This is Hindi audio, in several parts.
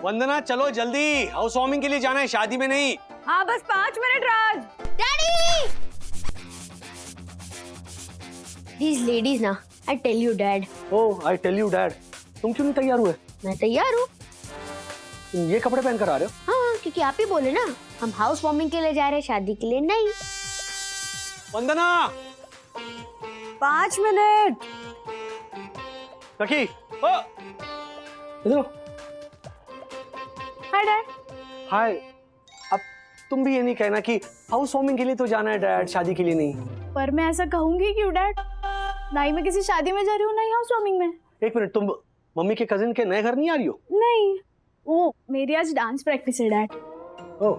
वंदना चलो जल्दी, हाउस वार्मिंग के लिए जाना है, शादी में नहीं। हाँ बस 5 minute Raj. Daddy! These ladies ना, I tell you dad. Oh I tell you dad, तुम क्यों नहीं तैयार हुए? मैं तैयार हूँ। तुम ये कपड़े पहन कर आ रहे हो? हाँ क्योंकि आप ही बोले ना हम हाउस वार्मिंग के लिए जा रहे हैं, शादी के लिए नहीं। वंदना 5 मिनट। सखी इधर हाय डैड। हाय। अब तुम भी ये नहीं कहना कि हाउस वार्मिंग के लिए तो जाना है डैड, शादी के लिए नहीं। पर मैं ऐसा कहूंगी क्यों डैड? ना ही मैं किसी शादी में जा रही हूँ ना ही हाउस वार्मिंग में। एक मिनट, तुम मम्मी के कजिन के नए घर नहीं आ रही हो? नहीं, वो मेरी आज डांस प्रैक्टिस है डैड। ओह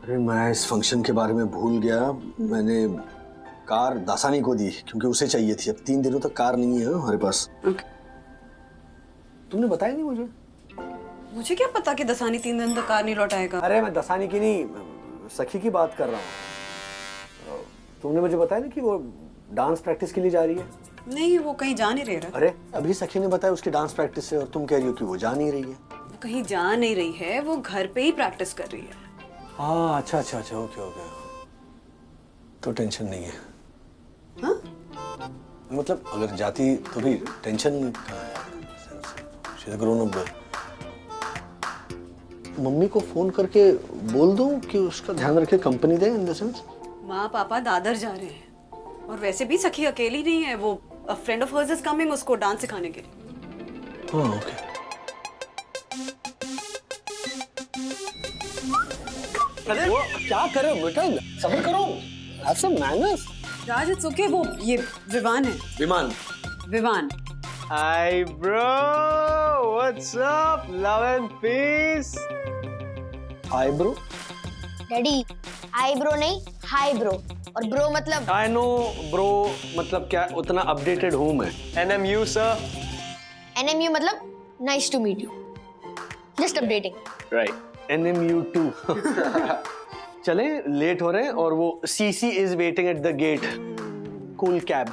अरे मैं इस फंक्शन के बारे में भूल गया। मैंने कार दासानी को दी क्योंकि उसे चाहिए थी। अब 3 दिनों तक कार नहीं है हमारे पास। तुमने बताया नहीं मुझे। मुझे क्या पता कि दसानी 3 दिन तक कार नहीं लौटाएगा। अरे मैं दसानी की नहीं, सखी की बात कर रहा हूँ। तुमने मुझे बताया ना कि वो डांस प्रैक्टिस के लिए जा रही है। नहीं, वो कहीं जा नहीं रहा। अरे अभी सखी ने बताया उसकी डांस प्रैक्टिस है और तुम कह रही हो कि वो जा नहीं रही है। वो कहीं जा नहीं रही है, वो घर पे ही प्रैक्टिस कर रही है। हाँ अच्छा, ओके तो टेंशन नहीं है। हाँ? मतलब अगर जाती तो भी टेंशन कहाँ है? She's a grown up girl. Mummy को फोन करके बोल दूं कि उसका ध्यान रखे, company they in the sense. माँ पापा दादर जा रहे हैं और वैसे भी सखी अकेली नहीं है, वो a friend of hers is coming उसको डांस सिखाने के लिए। हाँ ओके। अरे वो क्या कर रहे हो बेटा, सब्र करो, have some manners. Raj it's okay, वो ये विवान है। Viman. Vivaan. Hi bro, what's up? Love and peace. Hi bro. Daddy eyebrow नहीं हाई ब्रो, और ब्रो मतलब आई नो ब्रो मतलब क्या, उतना अपडेटेड हूँ मैं। NMU sir. NMU मतलब nice to meet you, just updating. Right. NMU2 चले, लेट हो रहे हैं और वो CC is waiting at the gate. Cool cab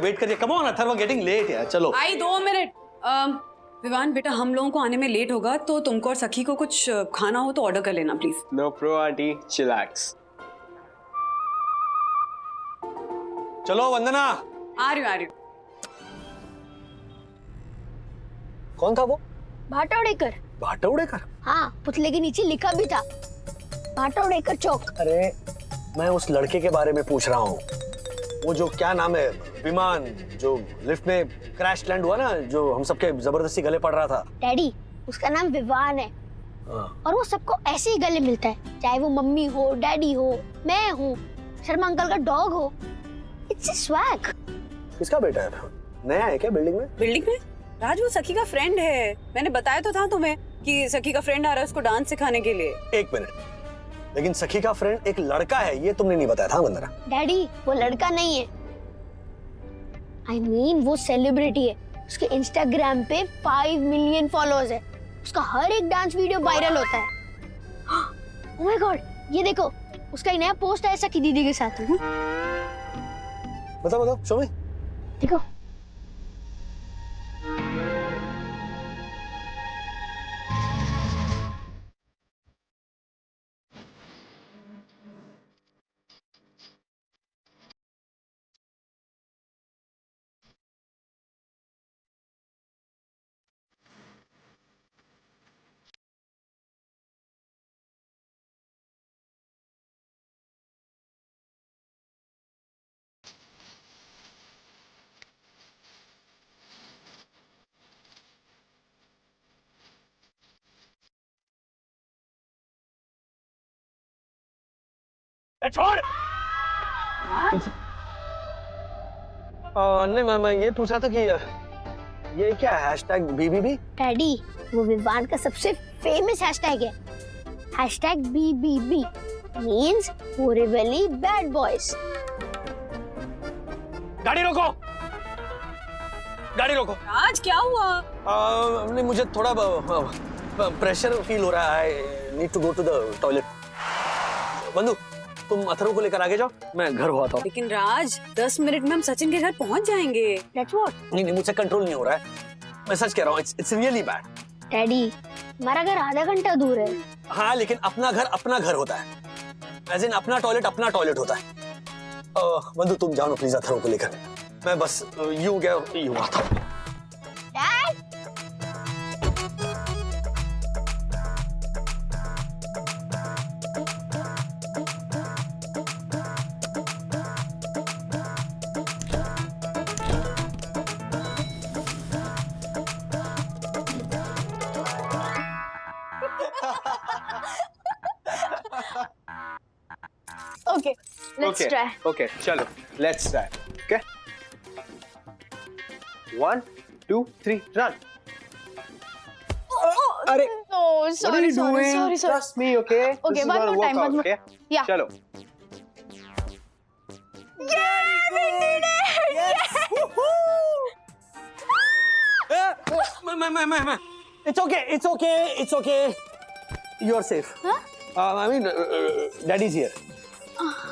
wait करिए। Come on Atharva, getting late यार, चलो। आई 2 मिनट। विवान बेटा, हम लोगों को आने में लेट होगा तो तुमको और सखी को कुछ खाना हो तो ऑर्डर कर लेना please. No pro auntie, chillax. चलो वंदना। आ रही हूँ। कौन था वो? भाटौड़ेकर। भाटौड़ेकर? हाँ, पुतले के नीचे लिखा भी था भाटौड़ेकर चौक। अरे मैं उस लड़के के बारे में पूछ रहा हूँ, वो जो क्या नाम है, विमान, जो लिफ्ट में क्रैश लैंड हुआ ना, जो हम सबके जबरदस्ती गले पड़ रहा था। डैडी उसका नाम विवान है। और वो सबको ऐसे ही गले मिलता है, चाहे वो मम्मी हो, डैडी हो, मैं हूँ, शर्मा अंकल का डॉग हो। It's a swag. किसका बेटा है? नया है क्या बिल्डिंग में? बिल्डिंग में? राज वो सखी का फ्रेंड है, मैंने बताया तो था तुम्हें कि सखी का फ्रेंड आ रहा है उसको डांस सिखाने के लिए। एक मिनट, लेकिन सखी का फ्रेंड एक लड़का है, ये तुमने नहीं बताया था वंदना। डैडी वो लड़का नहीं है, I mean, वो सेलिब्रिटी है। उसके इंस्टाग्राम पे 5 मिलियन फॉलोअर्स है। उसका हर एक डांस वीडियो वायरल होता है। ओह माय गॉड, ये देखो उसका एक नया पोस्ट है सखी दीदी के साथ। बताओ शो में देखो। छोड़। नहीं मैं ये पूछ रहा था कि ये क्या हैशटैग BBB? डैडी वो विवान का सबसे फेमस हैशटैग है। Hashtag BBB means Borivali bad boys. गाड़ी रोको। राज क्या हुआ? नहीं मुझे थोड़ा प्रेशर फील हो रहा है। Need to go to the toilet. बंधु तुम अथर्व को लेकर आगे जाओ, मैं घर हुआ था। लेकिन राज 10 मिनट में हम सचिन के घर पहुंच जाएंगे। That's what? नहीं नहीं, मुझसे कंट्रोल नहीं हो रहा है, मैं सच कह रहा हूँ, इट्स रियली बैड। डैडी, हमारा घर आधा घंटा दूर है। हाँ लेकिन अपना घर होता है, एज इन अपना टॉयलेट होता है। बंधु तुम जाओ ना प्लीज अथर्व को लेकर, मैं बस यूं आता हूँ। Dad, Okay, let's Okay. try. Okay, chalo. Let's try. Okay. 1, 2, 3, run. Arey, Oh, what are sorry, you doing? sorry. Trust me, okay? Okay, This is one gonna more work time, out, one more- okay? Yeah. Chalo. मैं it's okay, you are safe. Huh? I mean daddy is here.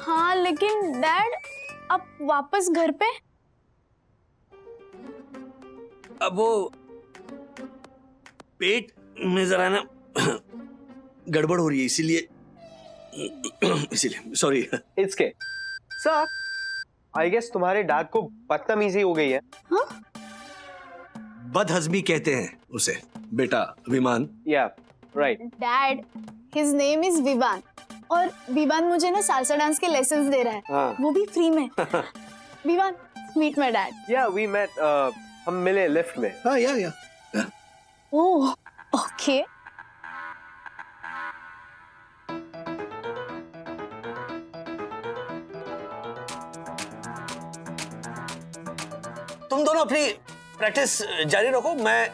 हाँ लेकिन डैड अब वापस घर पे? अब वो पेट में जरा ना गड़बड़ हो रही है, इसीलिए sorry. It's okay. Sir, I guess तुम्हारे डैड को बदतमीजी हो गई है। बदहजमी कहते हैं उसे बेटा Viman. Yeah, right. Dad, his name is Vivaan और विवान मुझे ना सालसा डांस के लेसन्स दे रहा है, हाँ। वो भी फ्री में। Vivaan, meet my dad. Yeah, we met. हम मिले लिफ्ट में। हाँ या ओह, ओके। तुम दोनों अपनी प्रैक्टिस जारी रखो, मैं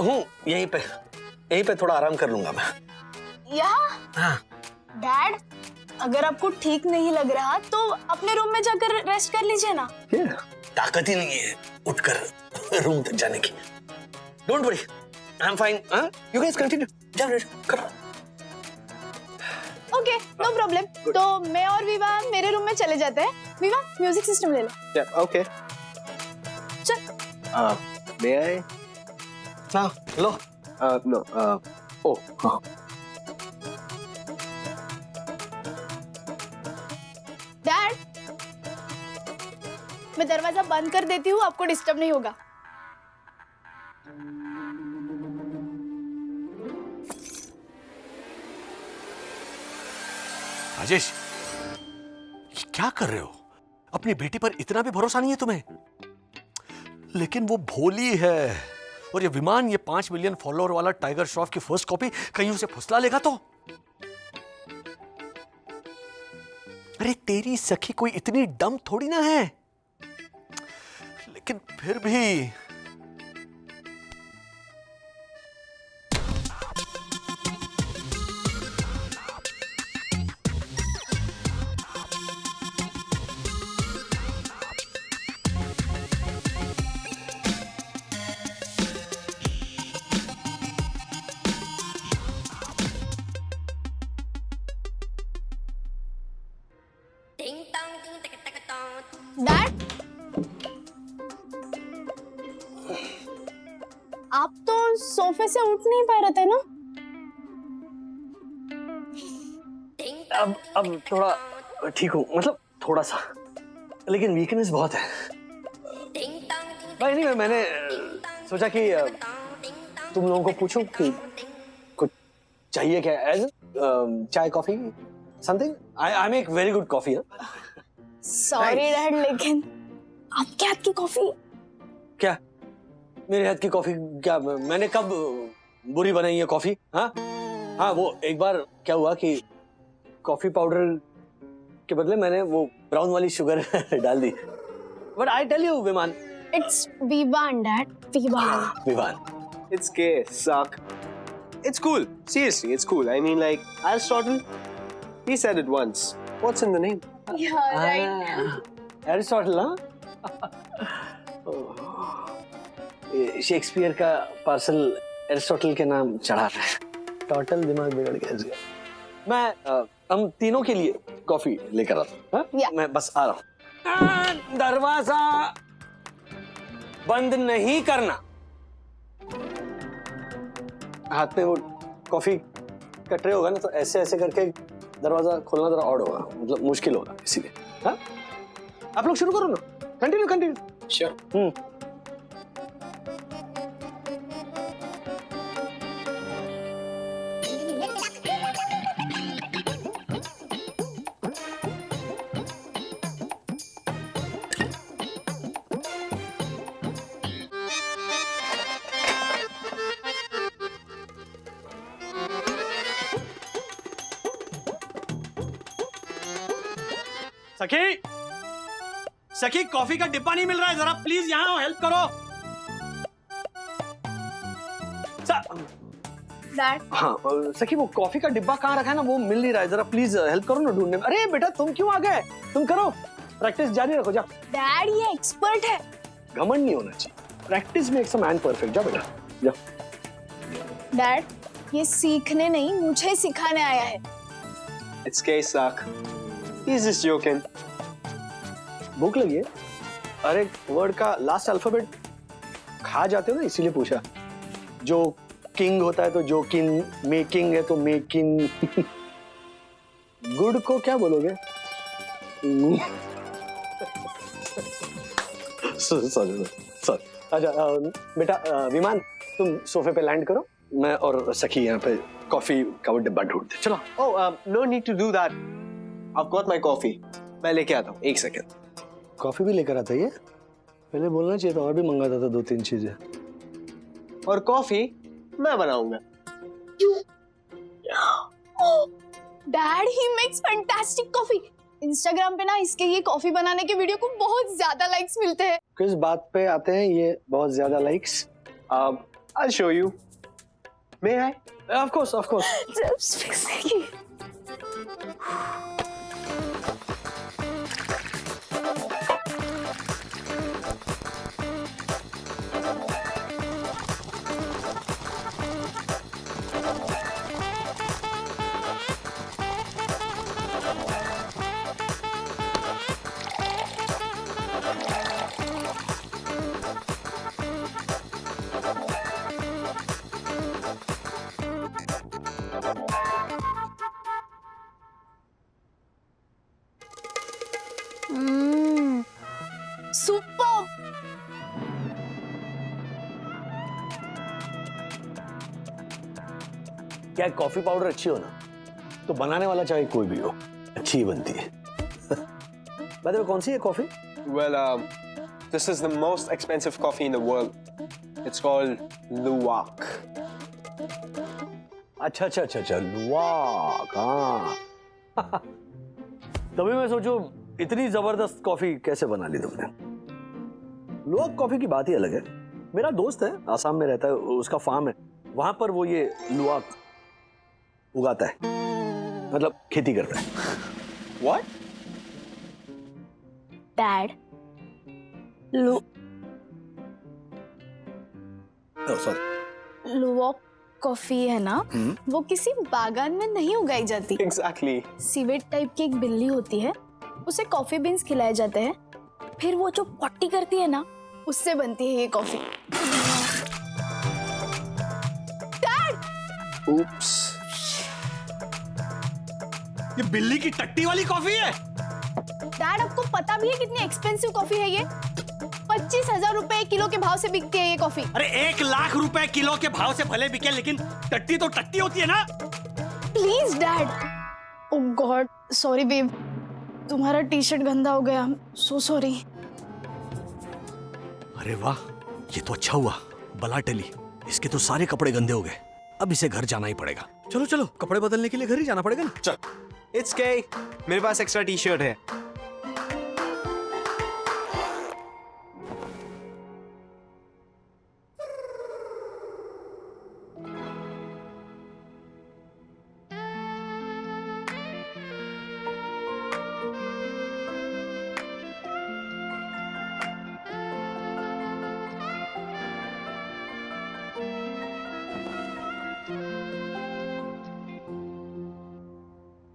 हूँ यहीं पे थोड़ा आराम कर लूंगा मैं। यहाँ? हाँ। डैड, अगर आपको ठीक नहीं लग रहा तो अपने रूम में जाकर रेस्ट कर लीजिए ना। ताकत ही नहीं है उठकर रूम तक जाने की। Don't worry, I am fine. You guys continue, जाओ रेस्ट करो। Okay, no problem. तो मैं और विवान मेरे रूम में चले जाते हैं। विवान, म्यूजिक सिस्टम ले ले। Yeah, okay. चल। May I? हाँ, लो। No. Oh. हाँ। डैड, मैं दरवाजा बंद कर देती हूँ, आपको डिस्टर्ब नहीं होगा। राजेश, ये क्या कर रहे हो? अपनी बेटी पर इतना भी भरोसा नहीं है तुम्हें? लेकिन वो भोली है, और ये विमान, ये 5 मिलियन फॉलोअर वाला टाइगर श्रॉफ की फर्स्ट कॉपी कहीं उसे फुसला लेगा तो? अरे तेरी सखी कोई इतनी डम थोड़ी ना है, लेकिन फिर भी डैड, आप तो सोफे से उठ नहीं पा रहे थे ना? अब थोड़ा ठीक हूँ, मतलब थोड़ा सा, लेकिन वीकनेस बहुत है भाई। नहीं, मैंने सोचा कि तुम लोगों को पूछूं कि कुछ चाहिए क्या, एज चाय coffee something. I make very good coffee. Sorry dad, लेकिन आपके हाथ की कॉफी। क्या मेरे हाथ की कॉफी? क्या मैंने कब बुरी बनाई है कॉफी? हाँ, वो एक बार क्या हुआ कि कॉफी पाउडर के बदले मैंने वो ब्राउन वाली शुगर डाल दी। But I tell you Viman, it's Vivaan dad, Vivaan. It's gay, suck. It's cool. Seriously, it's cool. I mean, like, Aristotle, he said it once. What's in the name? Aristotle. हाँ, शेक्सपियर का पार्सल एरिस्टोटल के नाम चढ़ा रहा है। टोटल दिमाग बिगड़ गया इसका। मैं हम तीनों के लिए कॉफी लेकर आता हूँ। Yeah. मैं बस आ रहा हूँ। दरवाजा बंद नहीं करना। हाथ में वो कॉफी का ट्रे होगा ना, तो ऐसे ऐसे करके दरवाजा खोलना जरा ऑड होगा, मतलब मुश्किल होगा, इसीलिए। हाँ, आप लोग शुरू करो ना, कंटिन्यू कंटिन्यू। श्योर। सखी, सखी कॉफी का डिब्बा नहीं मिल रहा है, जरा प्लीज यहाँ आओ, हेल्प करो। डैड, हाँ सखी, वो कॉफी का डिब्बा कहाँ रखा है ना, वो मिल नहीं रहा है, जरा प्लीज हेल्प करो ना ढूंढने में। अरे बेटा तुम क्यों आ गए, तुम करो, प्रैक्टिस जारी रखो, जा। डैड ये एक्सपर्ट है। घमंड नहीं होना चाहिए, practice makes a man perfect. जा बेटा जा। डैड ये सीखने नहीं, मुझे सिखाने आया है। It's gay suck. He's just joking. भूख लगी है? अरे वर्ड का लास्ट अल्फाबेट खा जाते हो ना, इसीलिए पूछा। जो किंग होता है तो जो किंग, मेकिंग है तो मेकिंग। गुड को क्या बोलोगे? Sorry sorry. अच्छा बेटा, विमान तुम सोफे पे लैंड करो, मैं और सखी यहाँ पे कॉफी का वो डिब्बा ढूंढते। चलो। Oh, no need to do that. I've got my coffee. मैं लेके आता हूँ, एक सेकेंड। कॉफी भी लेकर आता है? पहले बोलना चाहिए था, और भी मंगाता था 2-3 चीजें। और कॉफी मैं बनाऊंगा। Dad he makes fantastic coffee. Instagram पे ना इसके ये कॉफी बनाने के वीडियो को बहुत ज्यादा लाइक्स मिलते हैं। किस बात पे आते हैं ये बहुत ज्यादा likes? I'll show you. May I? Of course, of course. Just fixing it. Superb. क्या कॉफी पाउडर अच्छी हो ना, तो बनाने वाला चाहे कोई भी हो, अच्छी ही बनती है। बताओ कौन सी है coffee? Well, this is the most expensive coffee in the world. It's called Luwak. अच्छा, लुवाक। हाँ। तभी मैं सोचूं इतनी जबरदस्त कॉफी कैसे बना ली तुमने। लुवाक कॉफी की बात ही अलग है। मेरा दोस्त है, आसाम में रहता है, उसका फार्म है, वहां पर वो ये लुवाक उगाता है, मतलब खेती करता है। What? डैड सॉरी, लुवाक कॉफी है ना, वो किसी बागान में नहीं उगाई जाती। Exactly. सीवेट टाइप की एक बिल्ली होती है, उसे कॉफी बीन्स खिलाए जाते हैं, फिर वो जो पॉटी करती है ना, उससे बनती है ये कॉफी। Oops. ये बिल्ली की टट्टी वाली कॉफी है? डैड आपको पता भी है कितनी एक्सपेंसिव कॉफी है ये? 25,000 रुपए किलो के भाव से बिकती है ये कॉफी। अरे 1 लाख रुपए किलो के भाव से भले बिके, लेकिन टट्टी तो टट्टी होती है ना। Please dad. Oh god, sorry babe, तुम्हारा टी शर्ट गंदा हो गया, सो सॉरी। अरे वाह, ये तो अच्छा हुआ, बला टली। इसके तो सारे कपड़े गंदे हो गए, अब इसे घर जाना ही पड़ेगा। चलो चलो, कपड़े बदलने के लिए घर ही जाना पड़ेगा ना। चल। It's gay. मेरे पास एक्स्ट्रा टी शर्ट है।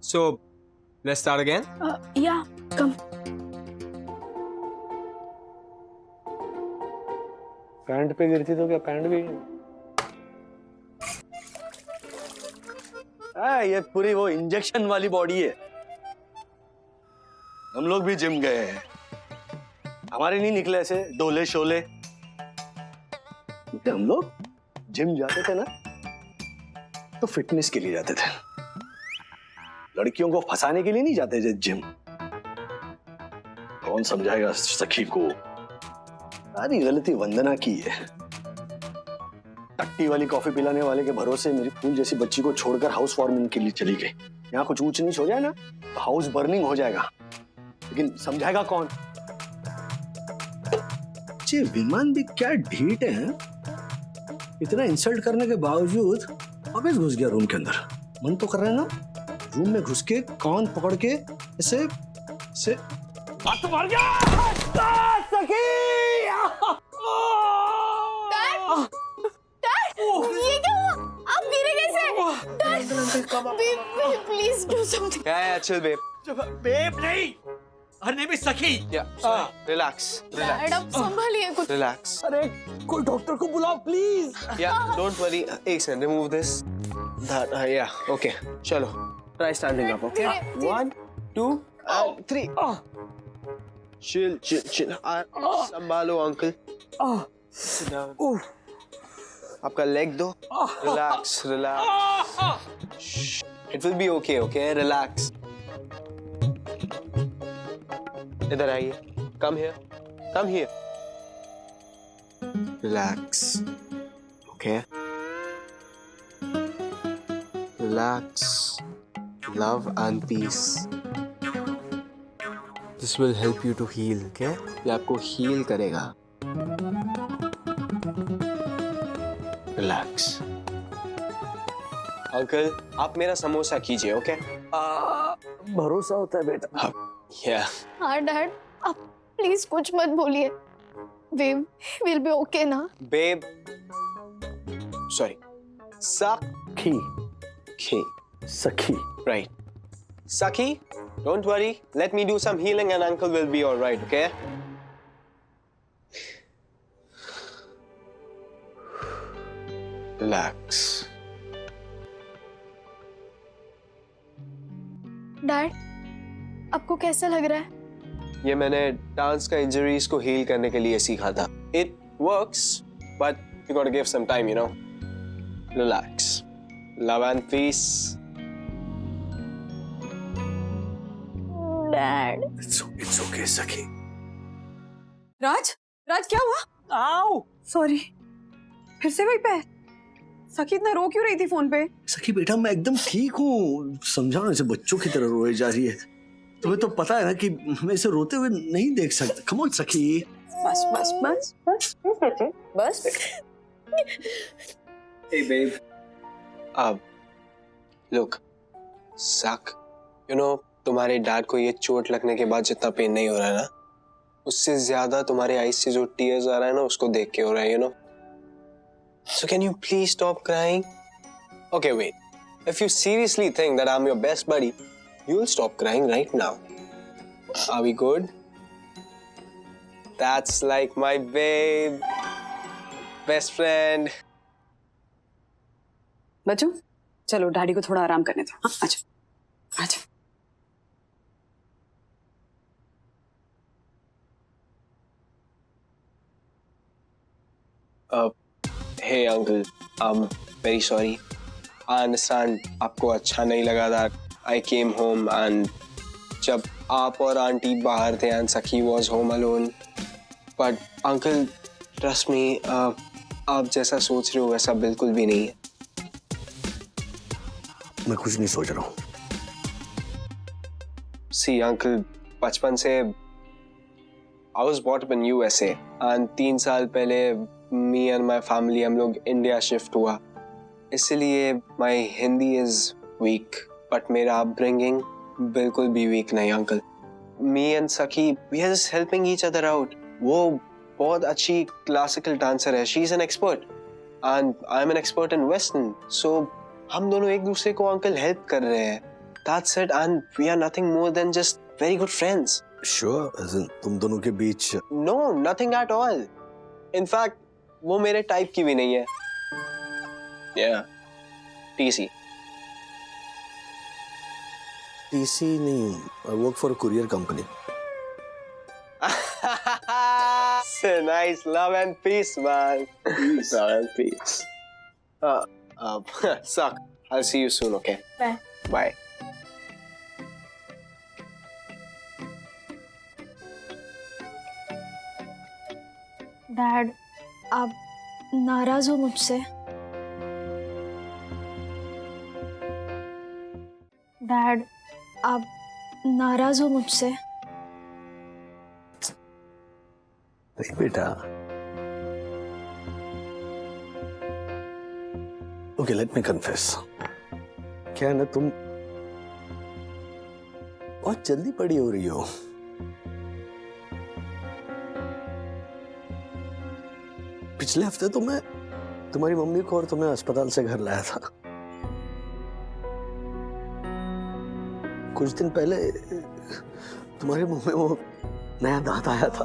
So, Let's start again. Yeah, come. Pant पे गिरती तो क्या पैंट भी ये पूरी वो इंजेक्शन वाली बॉडी है। हम लोग भी जिम गए हैं, हमारे नहीं निकले ऐसे डोले शोले। हम लोग जिम जाते थे ना तो फिटनेस के लिए जाते थे, लड़कियों को फंसाने के लिए नहीं जाते थे जिम। कौन समझाएगा सखी को? सारी गलती वंदना की है। टट्टी वाली कॉफी पिलाने वाले के भरोसे मेरी फूल जैसी बच्ची को छोड़कर हाउस वार्मिंग के लिए चली गई। यहाँ कुछ ऊंच नीच हो जाए ना तो हाउस बर्निंग हो जाएगा, लेकिन समझाएगा कौन? ये विमान भी क्या ढीठ है, इतना इंसल्ट करने के बावजूद वापस घुस गया रूम के अंदर। मन तो कर रहा है ना रूम में घुस के कान पकड़ के ऐसे ऐसे बात मार गया। सखी! ये क्या हुआ? आप गिरे कैसे? Please do something. Yeah, chill, babe. Babe नहीं, her name is Sakhi. Yeah, sorry. Relax. Dad आप संभालिए कुछ। Relax. अरे कोई डॉक्टर को बुलाओ प्लीज। Yeah, don't worry. एक second, remove this. That, yeah, okay. चलो, try standing up, okay? 1, 2, 3. Chill, chill, chill. संभालो, uncle. Sit down. आपका leg दो. Relax, relax. Shh. It will be okay, okay? Relax. इधर आइए. Come here. Come here. Relax. Okay? Relax. Love and peace. This will help you to heal, okay? ये आपको heal करेगा. Relax. अंकल, आप मेरा समोसा कीजिए, ओके? भरोसा होता है बेटा। Yeah. हाँ डैड, आप प्लीज कुछ मत बोलिए। वेव विल बी ओके ना? Babe. Sorry. सखी, सखी। Right. Saki, don't worry. Let me do some healing and uncle will be all right, okay? Relax. Dad, आपको कैसा लग रहा है? ये मैंने डांस का इंजरीज को हील करने के लिए सीखा था. It works, but you gotta give some time, you know. Relax. Love and peace. Dad, It's okay, सखी। राज, राज क्या हुआ? आओ। सॉरी, फिर से वही पे? सखी इतना रो क्यों रही थी फोन पे? सखी बेटा मैं एकदम ठीक हूँ, समझाओ इसे, बच्चों की तरह रोए जा रही है। तुम्हें तो पता है ना कि मैं इसे रोते हुए नहीं देख सकता। कम ऑन सखी। बस बस बस बस बेटे, बस। Hey babe. Look, Sak, you know, तुम्हारे डैड को ये चोट लगने के बाद जितना पेन नहीं हो रहा है ना, उससे ज्यादा तुम्हारे आईज से जो टीयर्स आ रहा है ना, उसको देख के हो रहा है, you know. So can you please stop crying? Okay, wait. If you seriously think that I'm your best buddy, you'll stop crying right now. Are we good? That's like my babe. Best friend. बच्चों, चलो डैडी को थोड़ा आराम करने दो। हाँ, आजा, आजा। Hey uncle, I'm very sorry. I understand आपको अच्छा नहीं लगा that I came home and जब आप और आंटी बाहर थे and Sakhi was home alone. But uncle, trust me, आप जैसा सोच रहे हो वैसा बिल्कुल भी नहीं है. मैं कुछ नहीं सोच रहा हूँ। See uncle, बचपन से I was brought up in USA and 3 साल पहले me and my family हम लोग इंडिया शिफ्ट हुआ, इसलिए my Hindi is weak, but मेरा upbringing बिल्कुल भी weak नहीं uncle. Me and Sakhi, we are just helping each other out. वो बहुत अच्छी क्लासिकल डांसर है, she is an expert and I am an expert in western, so हम दोनों एक दूसरे को अंकल हेल्प कर रहे हैं. That's it, and we are nothing more than just very good friends. Sure, as in तुम दोनों के बीच No, nothing at all. In fact, वो मेरे टाइप की भी नहीं है. Yeah, TC. TC नहीं, I work for a courier company. So nice, love and peace, man. Love and peace. Suck. I'll see you soon, okay? Bye. Bye. Dad, आप नाराज हो मुझसे? डैड, आप नाराज हो मुझसे? नहीं बेटा. Okay, let me confess. क्या है ना, तुम बहुत जल्दी बड़ी हो रही हो. पिछले हफ्ते तो मैं तुम्हारी मम्मी को और तुम्हें अस्पताल से घर लाया था. कुछ दिन पहले तुम्हारे मुंह में वो नया दांत आया था.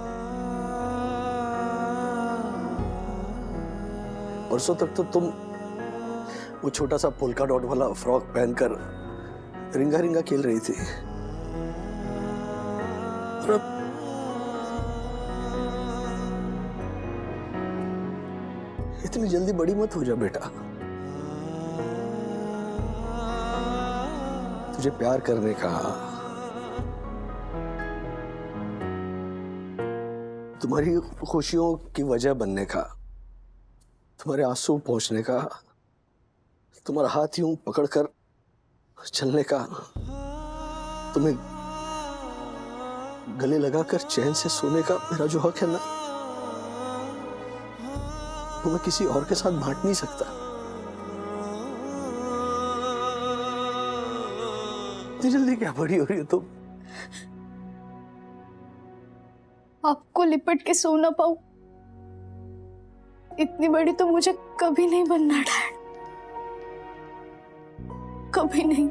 परसों तक तो तुम वो छोटा सा पोल्का डॉट वाला फ्रॉक पहनकर रिंगा रिंगा खेल रही थी. और अब इतनी जल्दी बड़ी मत हो जा बेटा. तुझे प्यार करने का, तुम्हारी खुशियों की वजह बनने का, तुम्हारे आंसू पहुंचने का, तुम्हारा हाथ यूं पकड़कर चलने का, तुम्हें गले लगाकर चैन से सोने का मेरा जो हक है ना, वो मैं किसी और के साथ बांट नहीं सकता. इतनी जल्दी क्या बड़ी हो रही हो तुम? आपको लिपट के सो ना पाऊं, इतनी बड़ी तो मुझे कभी नहीं बनना डैड, कभी नहीं.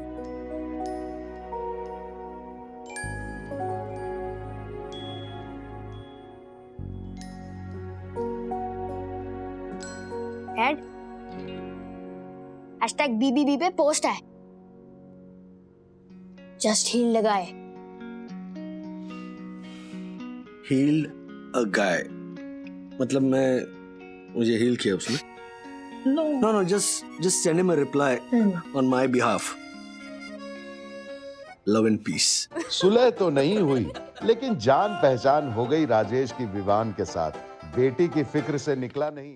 डैड, #BBB पे पोस्ट है, जस्ट हील लगाए. हील अ गाय मतलब मुझे हील किया उसने? No, just send him a reply on my behalf. Love and peace. सुलह तो नहीं हुई, लेकिन जान पहचान हो गई राजेश की विवान के साथ. बेटी की फिक्र से निकला नहीं.